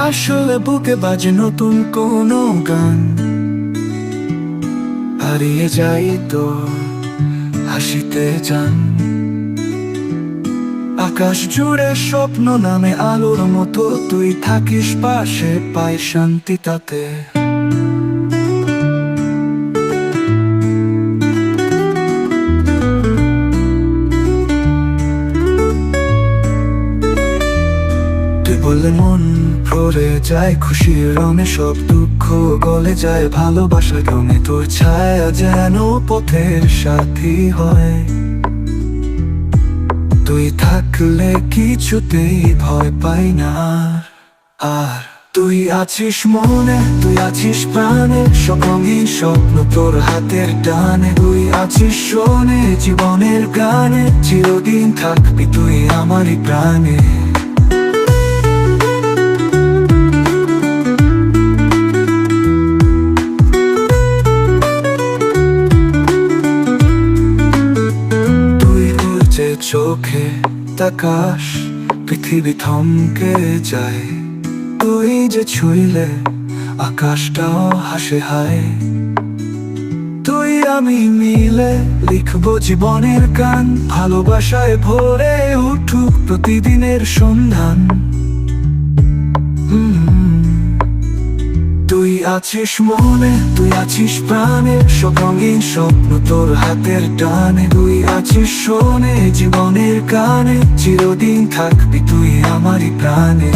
আসলে বুকে বাজে নতুন কোনো গান, হারিয়ে যাই তো হাসিতে যান। আকাশ জুড়ে স্বপ্ন নামে আলোর মতো, তুই থাকিস পাশে, পাই শান্তি তাতে। তুই বললে মন ভরে যায় খুশির রঙে, সব দুঃখ গলে যায় ভালোবাসার রঙে। তোর ছায়া যেন পথের সাথী হয়, তুই থাকলে কিছুতেই ভয় পাই না। আর তুই আছিস মনে, তুই আছিস প্রাণে, সব রঙিন স্বপ্ন তোর হাতের টানে। তুই আছিস শোনে জীবনের গানে, চিরদিন থাকবি তুই আমারই প্রাণে। চোখে তাকাস, পৃথিবী থমকে যায়। তুই যে ছুঁইলে আকাশটাও হাসে হায়। তুই আমি মিলে লিখবো জীবনের গান, ভালোবাসায় ভরে উঠুক প্রতিদিনের সন্ধান। তুই আছিস মনে, তুই আছিস প্রাণে, সব রঙিন স্বপ্ন তোর হাতের টানে। তুই আছিস শোনে জীবনের গানে, চিরদিন থাকবি তুই আমারই প্রাণে।